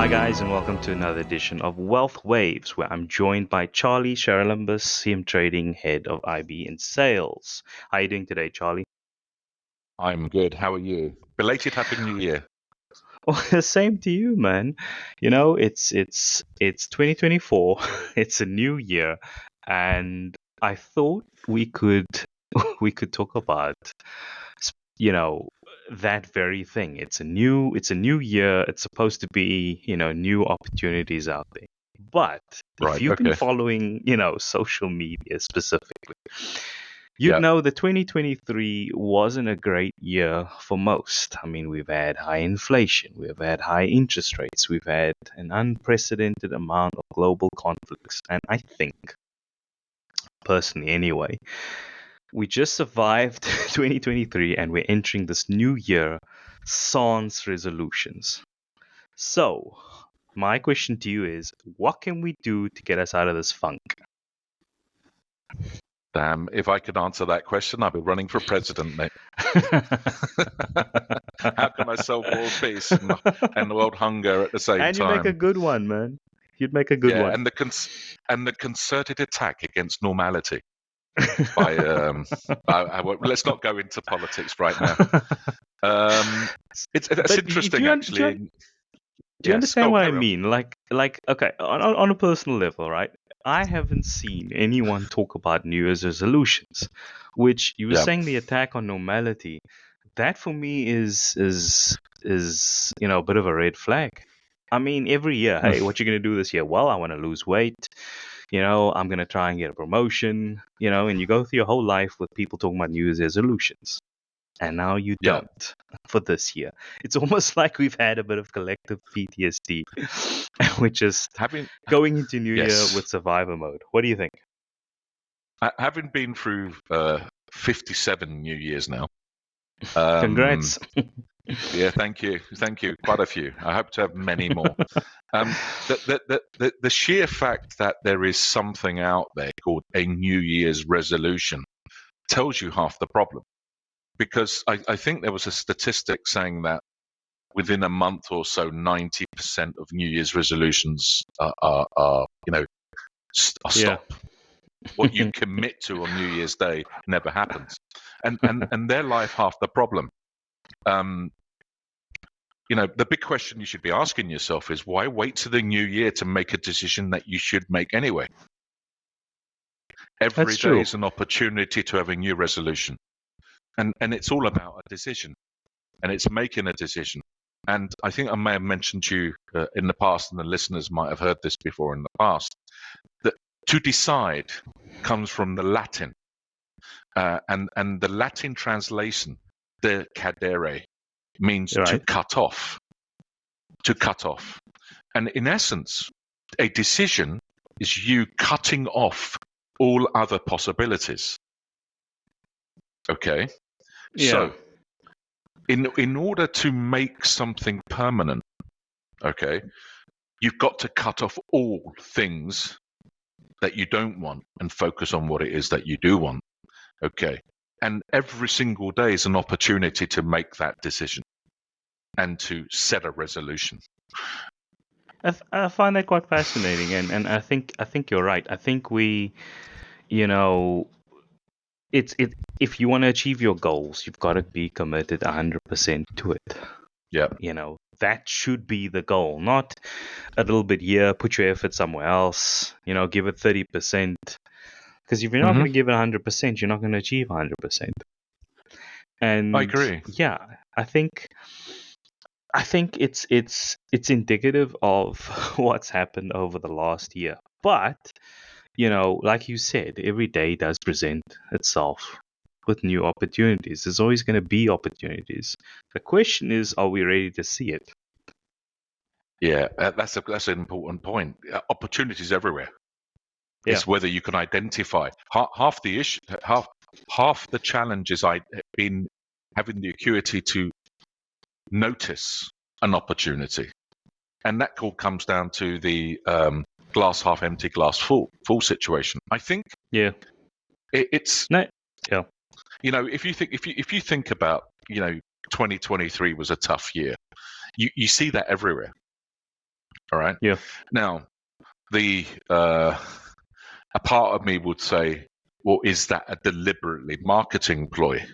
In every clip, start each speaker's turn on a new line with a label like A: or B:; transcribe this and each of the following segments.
A: Hi, guys, and welcome to another edition of Wealth Waves, where I'm joined by Charlie Sharalambus, CMTrading Head of IB in Sales. How are you doing today, Charlie?
B: I'm good. How are you? Belated Happy New Year.
A: Well, same to you, man. You know, it's 2024. It's a new year, and I thought we could we could talk about you know that very thing. It's a new year. It's supposed to be, new opportunities out there. But if
B: Right.
A: you've been
B: Okay.
A: following, social media specifically, you'd
B: Yeah.
A: know that 2023 wasn't a great year for most. I mean, we've had high inflation, we've had high interest rates, we've had an unprecedented amount of global conflicts. And I think, personally anyway, we just survived 2023 and we're entering this new year sans resolutions. So, my question to you is, what can we do to get us out of this funk?
B: Damn. If I could answer that question, I'd be running for president, mate. How can I solve world peace and world hunger at the same
A: And you make a
B: time?
A: good one, man. You'd make a good
B: Yeah.
A: one.
B: And the concerted attack against normality by let's not go into politics right now. It's
A: But
B: interesting, actually.
A: do you
B: Yes. Go
A: understand
B: on,
A: what I
B: carry on.
A: mean? Like, okay, on a personal level, right? I haven't seen anyone talk about New Year's resolutions, which you were
B: Yeah.
A: saying the attack on normality. That for me is a bit of a red flag. I mean, every year, hey, what you gonna do this year? Well, I want to lose weight. I'm gonna try and get a promotion. And you go through your whole life with people talking about New Year's resolutions, and now you
B: Yeah.
A: don't for this year. It's almost like we've had a bit of collective PTSD, and we're just
B: Having
A: going into New Year
B: yes.
A: with survivor mode. What do you think?
B: Having been through 57 New Years now. Um,
A: Congrats.
B: yeah, thank you, quite a few. I hope to have many more. The sheer fact that there is something out there called a New Year's resolution tells you half the problem. Because I think there was a statistic saying that within a month or so, 90% of New Year's resolutions are
A: Yeah.
B: stopped. What you commit to on New Year's Day never happens, and their life half the problem. The big question you should be asking yourself is, why wait to the new year to make a decision that you should make anyway? Every
A: That's
B: day
A: true.
B: is an opportunity to have a new resolution, and it's all about a decision, and it's making a decision. And I think I may have mentioned to you in the past, and the listeners might have heard this before in the past, that to decide comes from the Latin, and the Latin translation, de cadere, means to
A: Right.
B: cut off. To cut off. And in essence, a decision is you cutting off all other possibilities. Okay?
A: Yeah.
B: So, in order to make something permanent, okay, you've got to cut off all things that you don't want and focus on what it is that you do want. Okay? And every single day is an opportunity to make that decision and to set a resolution.
A: I find that quite fascinating, and I think you're right. I think we, you know, if you want to achieve your goals, you've got to be committed 100% to it.
B: Yeah.
A: That should be the goal, not a little bit here, put your effort somewhere else, give it 30%. Because if you're not going to give it 100%, you're not going to achieve 100%. And
B: I agree.
A: yeah, I think it's indicative of what's happened over the last year. But, like you said, every day does present itself with new opportunities. There's always going to be opportunities. The question is, are we ready to see it?
B: Yeah, that's an important point. Opportunities everywhere.
A: Yeah.
B: It's whether you can identify half the issue, half the challenge is been having the acuity to notice an opportunity, and that all comes down to the glass half empty, glass full situation. I think.
A: Yeah.
B: It's
A: no. Yeah.
B: If you think about 2023 was a tough year. You see that everywhere. All right.
A: Yeah.
B: Now, the a part of me would say, well, is that a deliberately marketing ploy?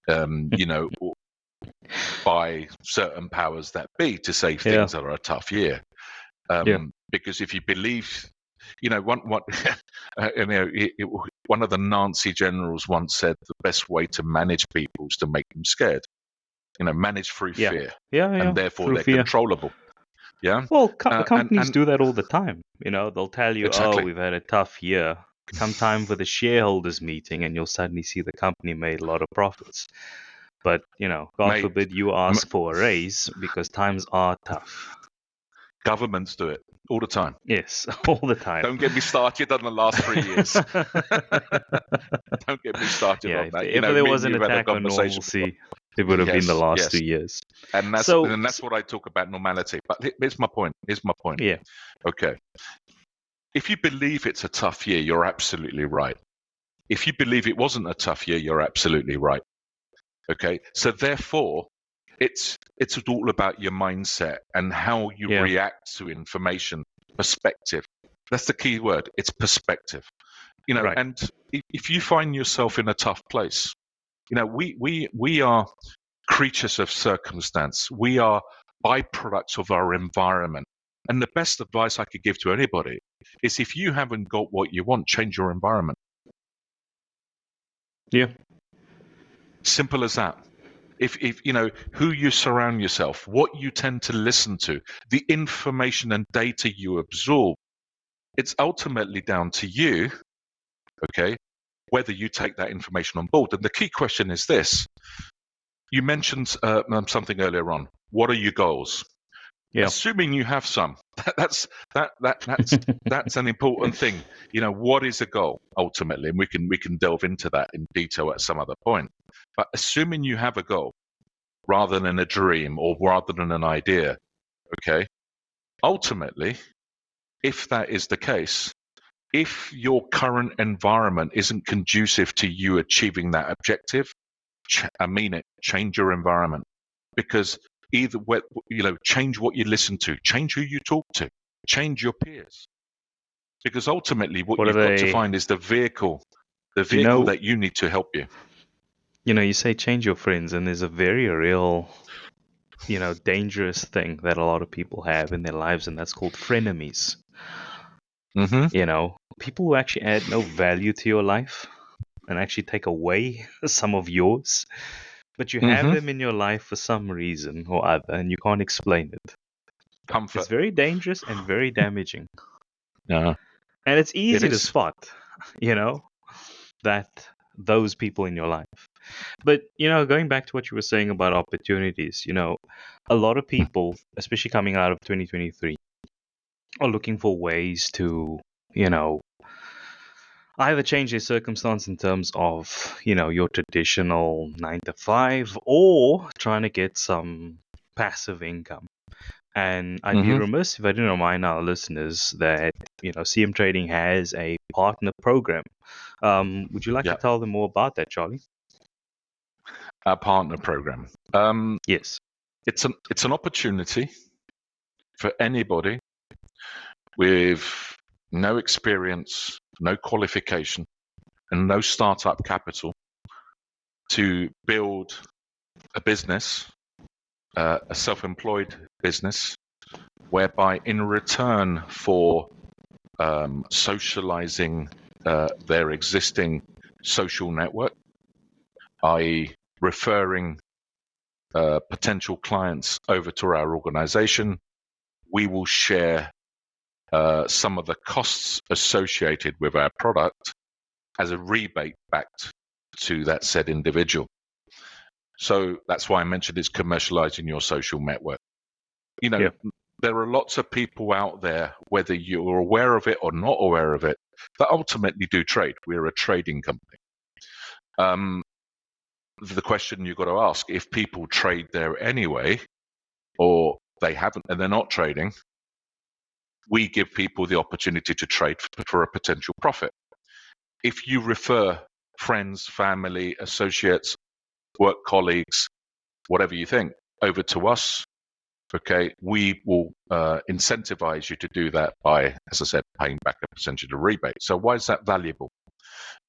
B: You know, by certain powers that be to say
A: Yeah.
B: things are a tough year.
A: Yeah.
B: Because if you believe, you know, one of the Nazi generals once said the best way to manage people is to make them scared. You know, manage through
A: Yeah.
B: fear,
A: Yeah. Yeah.
B: and therefore
A: Through
B: they're
A: fear.
B: controllable. Yeah,
A: Well, companies
B: and
A: do that all the time. You know, they'll tell you, "Oh,
B: exactly,
A: we've had a tough year." Come time for the shareholders meeting, and you'll suddenly see the company made a lot of profits. But you know, God
B: mate.
A: forbid you ask for a raise because times are tough.
B: Governments do it all the time.
A: Yes, all the time.
B: Don't get me started on the last 3 years. Don't get me started
A: Yeah,
B: on
A: if
B: that. You
A: ever
B: know,
A: there
B: me
A: was
B: and
A: an
B: you've had a
A: attack on
B: conversation.
A: normalcy, it would have been the
B: Yes,
A: last
B: yes,
A: 2 years.
B: and
A: So,
B: that's what I talk about normality. But here's my point. Here's my point.
A: yeah,
B: Okay, if you believe it's a tough year, you're absolutely right. If you believe it wasn't a tough year, you're absolutely right. Okay, so therefore, it's all about your mindset and how you
A: yeah,
B: react to information. Perspective. That's the key word. It's perspective. You know,
A: right.
B: and if you find yourself in a tough place, you know, we are creatures of circumstance. We are byproducts of our environment. And the best advice I could give to anybody is if you haven't got what you want, change your environment.
A: Yeah,
B: Simple as that. If you know who you surround yourself, what you tend to listen to, the information and data you absorb, it's ultimately down to you, okay, whether you take that information on board. And the key question is this. You mentioned something earlier on. What are your goals?
A: yeah,
B: Assuming you have some, that's an important thing. You know, what is a goal ultimately, and we can delve into that in detail at some other point. But assuming you have a goal rather than a dream or rather than an idea, okay, ultimately, if that is the case, if your current environment isn't conducive to you achieving that objective, I mean it, change your environment. Because either, you know, change what you listen to, change who you talk to, change your peers. Because ultimately, what
A: what are
B: you've got to
A: they?
B: find is the vehicle
A: You know,
B: that you need to help you.
A: you say change your friends, and there's a very real, dangerous thing that a lot of people have in their lives, and that's called frenemies.
B: Mm-hmm.
A: People who actually add no value to your life and actually take away some of yours, but you have
B: Mm-hmm.
A: them in your life for some reason or other, and you can't explain it. It's
B: Comfort.
A: very dangerous and very damaging.
B: Yeah,
A: And it's
B: it
A: easy to
B: is.
A: spot, you know, that those people in your life. But, going back to what you were saying about opportunities, a lot of people, especially coming out of 2023, are looking for ways to, you know, either change their circumstance in terms of, your traditional 9 to 5 or trying to get some passive income. And I'd be
B: Mm-hmm.
A: remiss if I didn't remind our listeners that, CM Trading has a partner program. Would you like to
B: Yeah,
A: tell them more about that, Charlie?
B: our partner program.
A: Yes.
B: It's an opportunity for anybody with no experience, no qualification, and no startup capital to build a business, a self-employed business, whereby in return for socializing their existing social network, i.e., referring potential clients over to our organization, we will share some of the costs associated with our product as a rebate back to that said individual. So that's why I mentioned it's commercializing your social network.
A: Yeah.
B: There are lots of people out there, whether you're aware of it or not aware of it, that ultimately do trade. We're a trading company. The question you've got to ask, if people trade there anyway, or they haven't and they're not trading, we give people the opportunity to trade for a potential profit. If you refer friends, family, associates, work colleagues, whatever you think, over to us, okay, we will incentivize you to do that by, as I said, paying back a percentage of the rebate. So why is that valuable?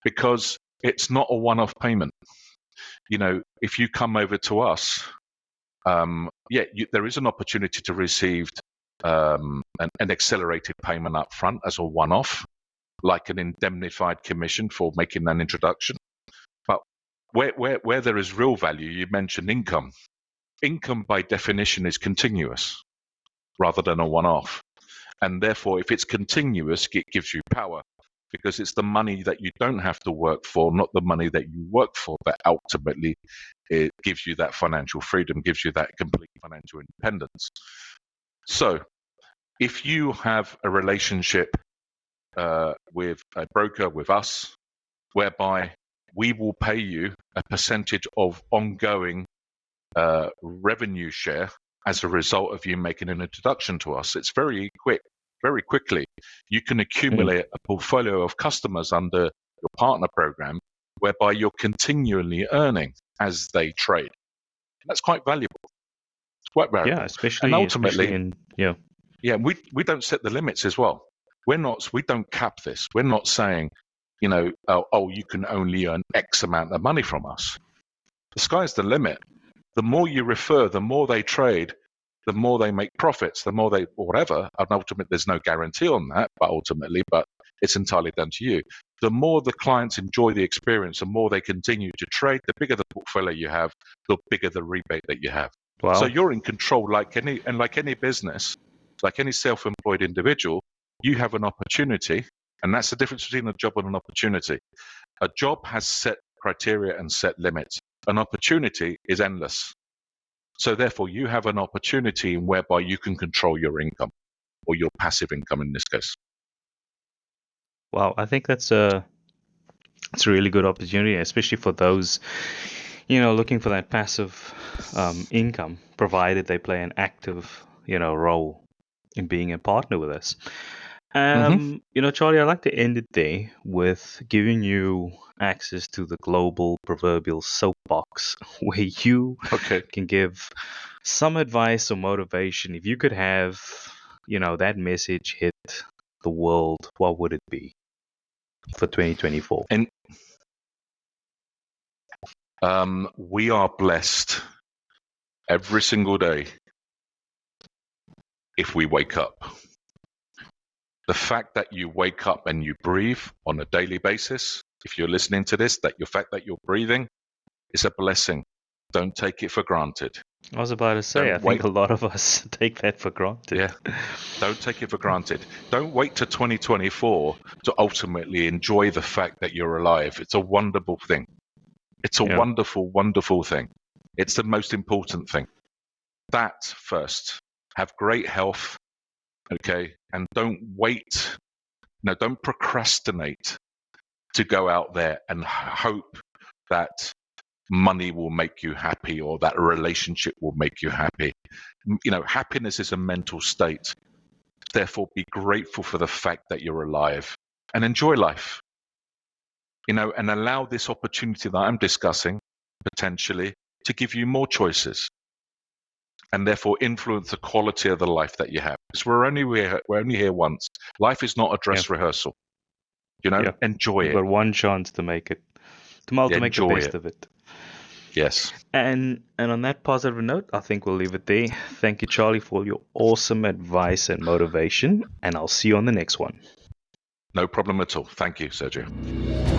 B: Because it's not a one-off payment. If you come over to us, there is an opportunity to receive an accelerated payment up front as a one-off, like an indemnified commission for making an introduction. But where there is real value, you mentioned income. Income by definition is continuous rather than a one-off. And therefore, if it's continuous, it gives you power, because it's the money that you don't have to work for, not the money that you work for, that ultimately it gives you that financial freedom, gives you that complete financial independence. So if you have a relationship with a broker, with us, whereby we will pay you a percentage of ongoing revenue share as a result of you making an introduction to us, it's very quickly. You can accumulate a portfolio of customers under your partner program, whereby you're continually earning as they trade. That's quite valuable. It's quite valuable.
A: Yeah, especially
B: and ultimately, we don't set the limits as well. We don't cap this. We're not saying, you can only earn X amount of money from us. The sky's the limit. The more you refer, the more they trade, the more they make profits, the more they whatever. And ultimately, there's no guarantee on that, but it's entirely down to you. The more the clients enjoy the experience, the more they continue to trade, the bigger the portfolio you have, the bigger the rebate that you have.
A: Wow.
B: So you're in control, like any business, like any self-employed individual. You have an opportunity, and that's the difference between a job and an opportunity. A job has set criteria and set limits. An opportunity is endless. So therefore, you have an opportunity whereby you can control your income, or your passive income in this case.
A: Wow, I think it's a really good opportunity, especially for those, looking for that passive income, provided they play an active, role in being a partner with us. Charlie, I'd like to end it there with giving you access to the global proverbial soapbox, where you can give some advice or motivation. If you could have, that message hit the world, what would it be for 2024?
B: And we are blessed every single day if we wake up. The fact that you wake up and you breathe on a daily basis, if you're listening to this, the fact that you're breathing is a blessing. Don't take it for granted.
A: I was about to say, I think a lot of us take that for granted.
B: Yeah, don't take it for granted. Don't wait to 2024 to ultimately enjoy the fact that you're alive. It's a wonderful thing. It's a wonderful, wonderful thing. It's the most important thing. That first. Have great health, okay? And don't wait. No, don't procrastinate to go out there and hope that money will make you happy, or that a relationship will make you happy. Happiness is a mental state. Therefore, be grateful for the fact that you're alive and enjoy life. And allow this opportunity that I'm discussing potentially to give you more choices, and therefore influence the quality of the life that you have. Because we're only here once. Life is not a dress rehearsal. Enjoy it.
A: You've got one chance to make it. To make the best of it.
B: Yes.
A: And on that positive note, I think we'll leave it there. Thank you, Charlie, for your awesome advice and motivation, and I'll see you on the next one.
B: No problem at all. Thank you, Sergio.